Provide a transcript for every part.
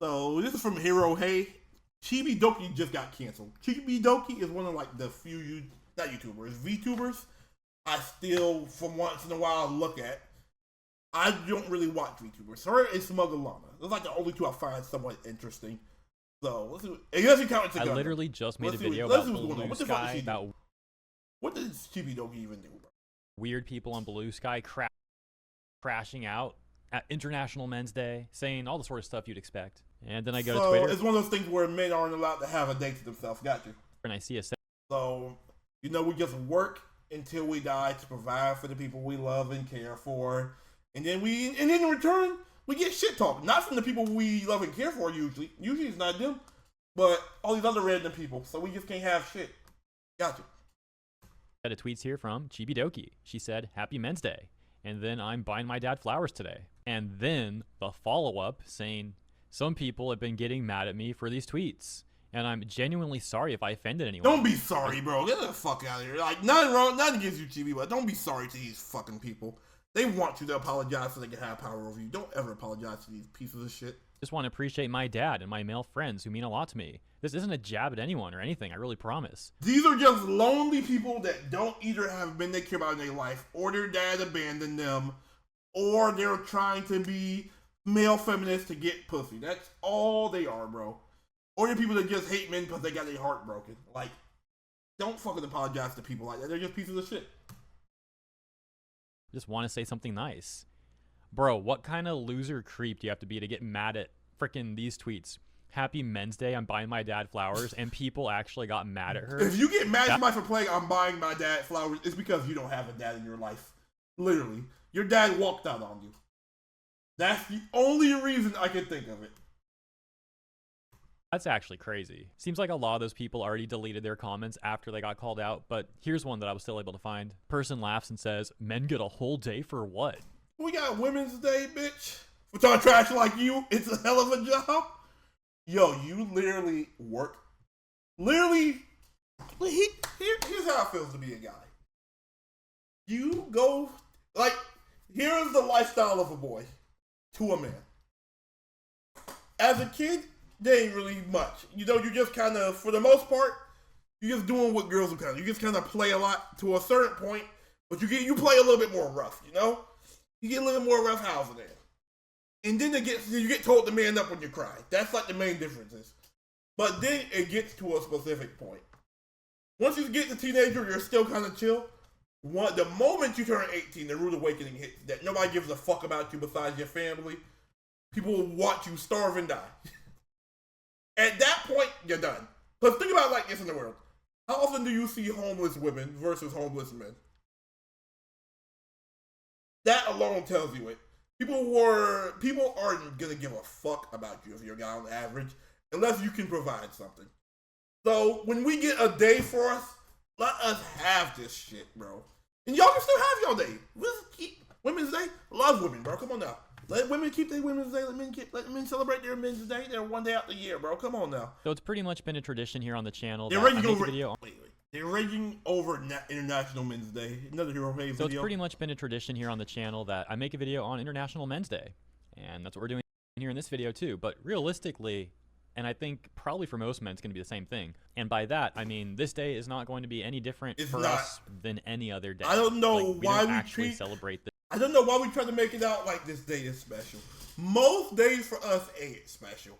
So this is from Hero Hey. Chibidoki just got canceled. Chibidoki is one of like the few not YouTubers, VTubers I still from once in a while look at. I don't really watch VTubers. Her and Smuggle Llama. Those are like the only two I find somewhat interesting. So let's see. Unless you count it together. I literally just made a video about Blue Sky about what does Chibidoki even do, bro? Weird people on Blue Sky crashing out at International Men's Day, saying all the sort of stuff you'd expect. And then I go to Twitter. It's one of those things where men aren't allowed to have a day to themselves. Got you. And I see a so, you know, we just work until we die to provide for the people we love and care for. And then in return, we get shit talk. Not from the people we love and care for usually. Usually it's not them. But all these other random people. So we just can't have shit. Got you. Got a tweets here from Chibidoki. She said, "Happy Men's Day." And then I'm buying my dad flowers today. And then the follow-up saying, "Some people have been getting mad at me for these tweets. And I'm genuinely sorry if I offended anyone." Don't be sorry, bro. Get the fuck out of here. Like, nothing wrong, nothing against you, Chibi, but don't be sorry to these fucking people. They want you to apologize so they can have power over you. Don't ever apologize to these pieces of shit. Just want to appreciate my dad and my male friends who mean a lot to me. This isn't a jab at anyone or anything, I really promise. These are just lonely people that don't either have men they care about in their life, or their dad abandoned them, or they're trying to be male feminists to get pussy. That's all they are, bro. Or you're people that just hate men because they got their heart broken. Like, don't fucking apologize to people like that. They're just pieces of shit. Just want to say something nice. Bro, what kind of loser creep do you have to be to get mad at frickin' these tweets? Happy Men's Day, I'm buying my dad flowers, and people actually got mad at her. If you get mad at somebody for playing I'm buying my dad flowers, it's because you don't have a dad in your life. Literally. Your dad walked out on you. That's the only reason I can think of it. That's actually crazy. Seems like a lot of those people already deleted their comments after they got called out, but here's one that I was still able to find. Person laughs and says, "Men get a whole day for what?" We got Women's Day, bitch. For talking trash like you, it's a hell of a job. Yo, you literally work. Literally, here's how it feels to be a guy. You go, like, here's the lifestyle of a boy to a man. As a kid, there ain't really much. You know, you just kind of, for the most part, you're just doing what girls do kind of. You just kind of play a lot to a certain point, but you play a little bit more rough, you know? You get a little more rough housing there. And then you get told to man up when you cry. That's like the main differences. But then it gets to a specific point. Once you get to teenager, you're still kind of chill. The moment you turn 18, the rude awakening hits that nobody gives a fuck about you besides your family. People will watch you starve and die. At that point, you're done. Because think about it like this in the world. How often do you see homeless women versus homeless men? That alone tells you it. People aren't gonna give a fuck about you if you're a guy on average, unless you can provide something. So when we get a day for us, let us have this shit, bro. And y'all can still have y'all day. Let's keep Women's Day. Love women, bro. Come on now. Let women keep their Women's Day. Let men celebrate their Men's Day. They're one day out the year, bro. Come on now. So it's pretty much been a tradition here on the channel. They're raging over International Men's Day. Another Hero Hey video. So it's pretty much been a tradition here on the channel that I make a video on International Men's Day. And that's what we're doing here in this video too. But realistically, and I think probably for most men, it's going to be the same thing. And by that, I mean, this day is not going to be any different for us than any other day. I don't know why we actually celebrate this. I don't know why we try to make it out like this day is special. Most days for us ain't special.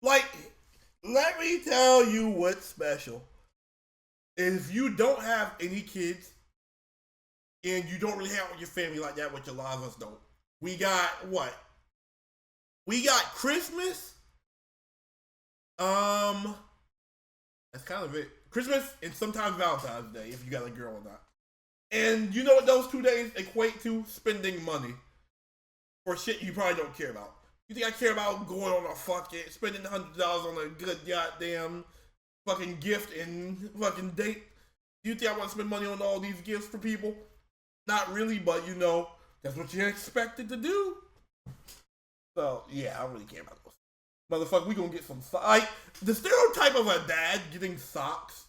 Like, let me tell you what's special. If you don't have any kids and you don't really hang out with your family like that, which a lot of us don't. We got what? We got Christmas. That's kind of it. Christmas and sometimes Valentine's Day if you got a girl or not. And you know what those 2 days equate to? Spending money for shit you probably don't care about. You think I care about going on spending $100 on a good goddamn fucking gift and fucking date? You think I want to spend money on all these gifts for people? Not really, but you know, that's what you're expected to do. So, yeah, I don't really care about those. Motherfucker, we gonna get some socks. Like, the stereotype of a dad getting socks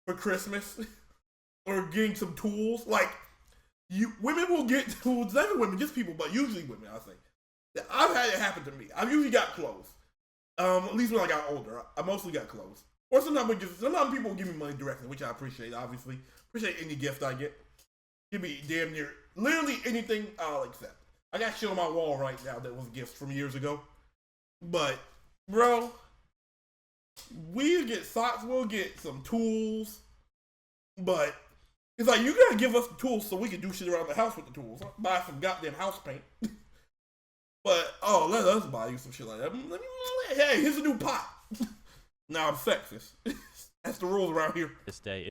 for Christmas or getting some tools, like, women will get tools, not even women, just people, but usually women, I think. I've had it happen to me. I've usually got clothes. At least when I got older, I mostly got clothes. Or sometimes people give me money directly, which I appreciate. Obviously, appreciate any gift I get. Give me damn near literally anything I'll accept. I got shit on my wall right now that was gifts from years ago. But bro, we get socks, we'll get some tools, but it's like you gotta give us the tools so we can do shit around the house with the tools. Buy some goddamn house paint. But let us buy you some shit like that. Hey, here's a new pot. Now I'm sexist. That's the rules around here. This day.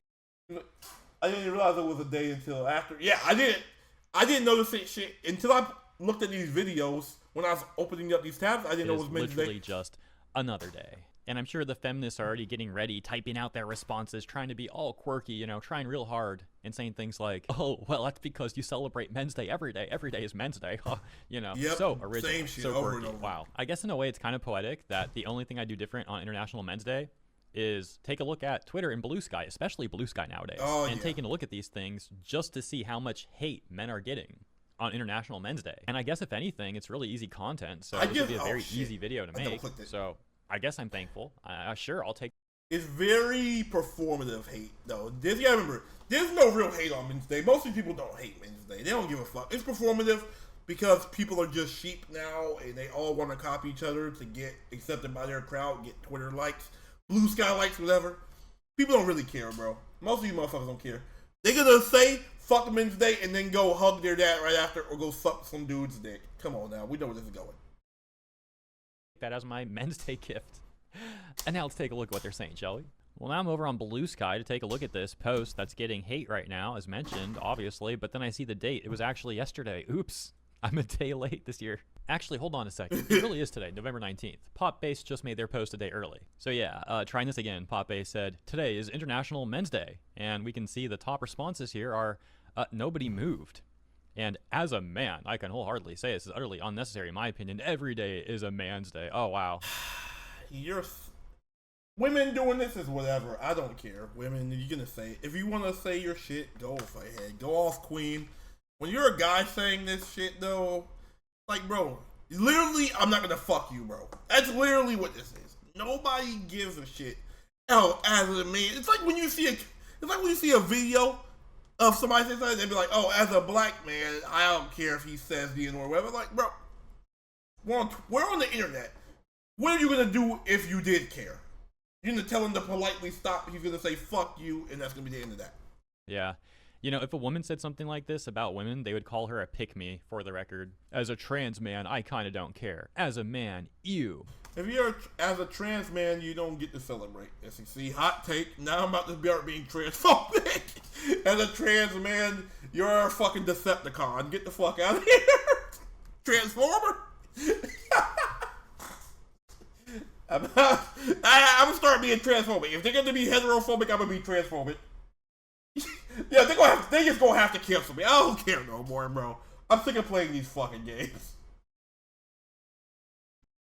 I didn't realize it was a day until after. Yeah, I didn't notice it shit until I looked at these videos when I was opening up these tabs. I didn't know it was Men's Day. Literally just another day. And I'm sure the feminists are already getting ready, typing out their responses, trying to be all quirky, you know, trying real hard and saying things like, oh, well, that's because you celebrate Men's Day every day. Every day is Men's Day. You know, yep, so original, same shit, so over quirky. and over. Wow. I guess in a way it's kind of poetic that the only thing I do different on International Men's Day is take a look at Twitter and Blue Sky, especially Blue Sky nowadays, and taking a look at these things just to see how much hate men are getting on International Men's Day. And I guess if anything, it's really easy content, so this would be a very easy video to make. So I guess I'm thankful. Sure, I'll take. It's very performative hate, though. You gotta remember, there's no real hate on Men's Day. Most people don't hate Men's Day. They don't give a fuck. It's performative because people are just sheep now, and they all want to copy each other to get accepted by their crowd, get Twitter likes, Blue Sky likes, whatever. People don't really care, bro. Most of you motherfuckers don't care. They're gonna say fuck Men's Day and then go hug their dad right after, or go suck some dude's dick. Come on now, we know where this is going. That as my Men's Day gift. And now let's take a look at what they're saying, shall we? Well, now I'm over on Blue Sky to take a look at this post that's getting hate right now, as mentioned, obviously, but then I see the date. It was actually yesterday. Oops. I'm a day late this year. Actually, hold on a second. It really is today, November 19th. Pop Base just made their post a day early. So yeah, trying this again, Pop Base said, today is International Men's Day. And we can see the top responses here are, nobody moved. And as a man, I can wholeheartedly say this is utterly unnecessary in my opinion. Every day is a man's day. Oh, wow. Women doing this is whatever. I don't care. Women, you're gonna say it. If you want to say your shit, go ahead. Go off, queen. When you're a guy saying this shit, though, like, bro, literally, I'm not gonna fuck you, bro. That's literally what this is. Nobody gives a shit. Oh, as a man, it's like when you see a video of somebody saying something, they'd be like, oh, as a black man, I don't care if he says the N-word or whatever. Like, bro, we're on the internet. What are you gonna do if you did care? You're gonna tell him to politely stop. He's gonna say fuck you, and that's gonna be the end of that. Yeah. You know, if a woman said something like this about women, they would call her a pick-me, for the record. As a trans man, I kind of don't care. As a man, ew. If you're as a trans man, you don't get to celebrate. As you see, hot take. Now I'm about to start being transphobic. As a trans man, you're a fucking Decepticon. Get the fuck out of here, Transformer. I'm gonna start being transphobic. If they're gonna be heterophobic, I'm gonna be transphobic. Yeah, they just gonna have to cancel me. I don't care no more, bro. I'm sick of playing these fucking games.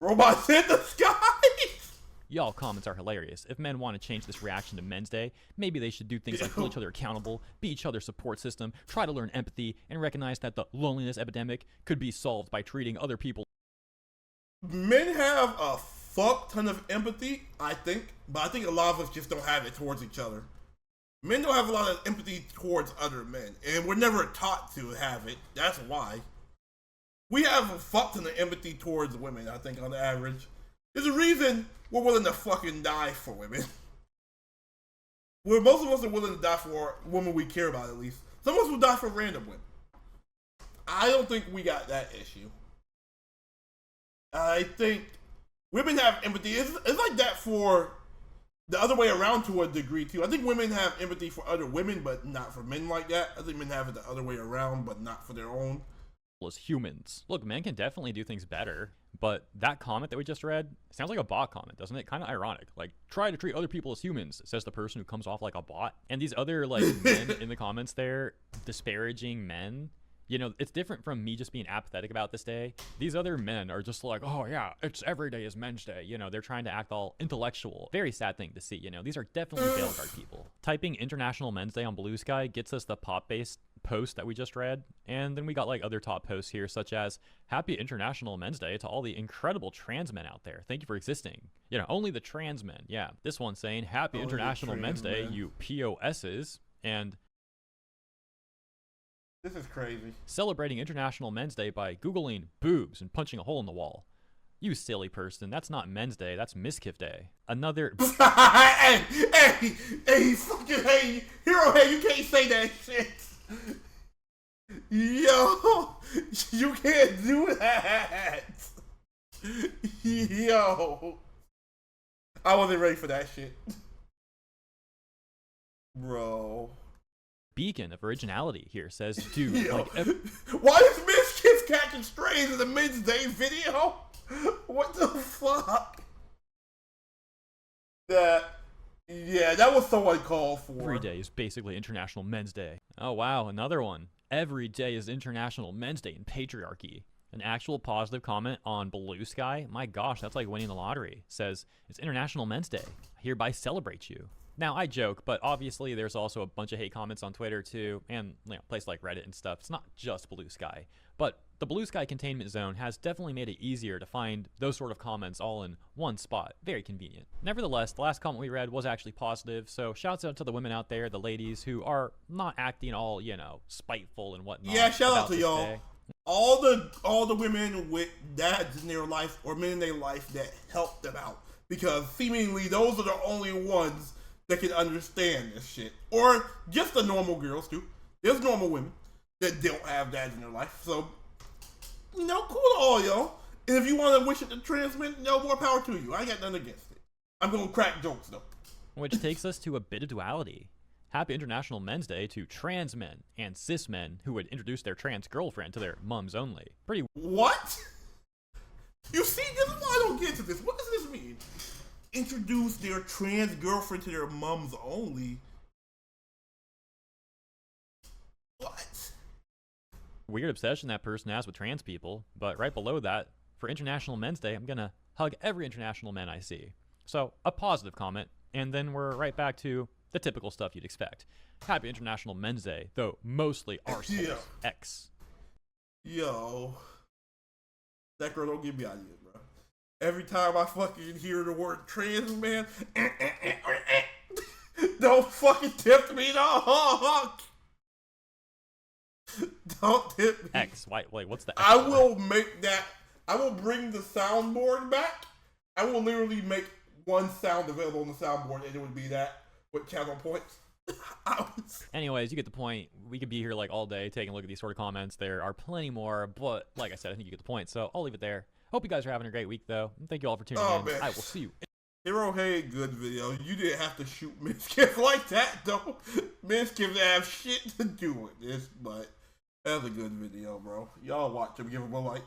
Robots in the sky. Y'all comments are hilarious. If men want to change this reaction to Men's Day, maybe they should do things like hold each other accountable, be each other's support system, try to learn empathy, and recognize that the loneliness epidemic could be solved by treating other people. Men have a fuck ton of empathy, I think, but I think a lot of us just don't have it towards each other. Men don't have a lot of empathy towards other men, and we're never taught to have it. That's why. We have a fuck ton of empathy towards women, I think, on the average. There's a reason we're willing to fucking die for women. Where most of us are willing to die for women we care about, at least. Some of us will die for random women. I don't think we got that issue. I think women have empathy. It's like that for the other way around to a degree, too. I think women have empathy for other women, but not for men like that. I think men have it the other way around, but not for their own. As humans. Look, men can definitely do things better, but that comment that we just read sounds like a bot comment, doesn't it? Kind of ironic. Like, try to treat other people as humans, says the person who comes off like a bot. And these other, like, men in the comments there disparaging men You know, it's different from me just being apathetic about this day. These other men are just like, oh yeah, it's every day is Men's Day. You know, they're trying to act all intellectual. Very sad thing to see, you know. These are definitely bail guard people. Typing International Men's Day on Blue Sky gets us the pop-based post that we just read, and then we got like other top posts here, such as, Happy International Men's Day to all the incredible trans men out there. Thank you for existing. You know, only the trans men. Yeah. This one saying, Happy International Men's Day, you POSs, and this is crazy. Celebrating International Men's Day by Googling boobs and punching a hole in the wall. You silly person, that's not Men's Day, that's Miskiff Day. Another hey, fucking hey, Hero Head, you can't say that shit. Yo, you can't do that. Yo, I wasn't ready for that shit. Bro. beacon of originality here says, dude, Yo, like, why is Miskiff catching strays in the Men's Day video? What the fuck? That was so uncalled for. every day is basically International Men's Day. Oh wow, another one. Every day is International Men's Day in patriarchy. An actual positive comment on Blue Sky, my gosh, that's like winning the lottery, says, it's International Men's Day. I hereby celebrate you. Now, I joke, but obviously there's also a bunch of hate comments on Twitter too, and places like Reddit and stuff. It's not just Blue Sky. But the Blue Sky containment zone has definitely made it easier to find those sort of comments all in one spot. Very convenient. Nevertheless, the last comment we read was actually positive, so shouts out to the women out there, the ladies, who are not acting all, spiteful and whatnot. Yeah, shout out to y'all. All the women with dads in their life or men in their life that help them out. Because seemingly those are the only ones that can understand this shit. Or just the normal girls too. There's normal women that don't have dads in their life. So, cool to all y'all. And if you want to wish it to trans men, more power to you. I ain't got nothing against it. I'm going to crack jokes though. Which takes us to a bit of duality. Happy International Men's Day to trans men and cis men who would introduce their trans girlfriend to their mums only. Pretty. What? You see, this is why I don't get to this. What does this mean? Introduce their trans girlfriend to their mums only? What? Weird obsession that person has with trans people, but right below that, for International Men's Day, I'm gonna hug every international man I see. So, a positive comment, and then we're right back to the typical stuff you'd expect. Happy International Men's Day, though mostly arseholes. Yeah. X. Yo. That girl don't give me ideas, bro. Every time I fucking hear the word trans, man, don't fucking tempt me, no. Don't tempt me. X. Wait, what's the X? I will make that. I will bring the soundboard back. I will literally make one sound available on the soundboard, and it would be that with channel points. Anyways, you get the point. We could be here like all day taking a look at these sort of comments. There are plenty more, but like I said, I think you get the point. So I'll leave it there. Hope you guys are having a great week, though. And thank you all for tuning in. Man. I will see you. Hero Hey, good video. You didn't have to shoot Miskiff like that, though. Miskiff didn't have shit to do with this, but that's a good video, bro. Y'all watch him, give him a like.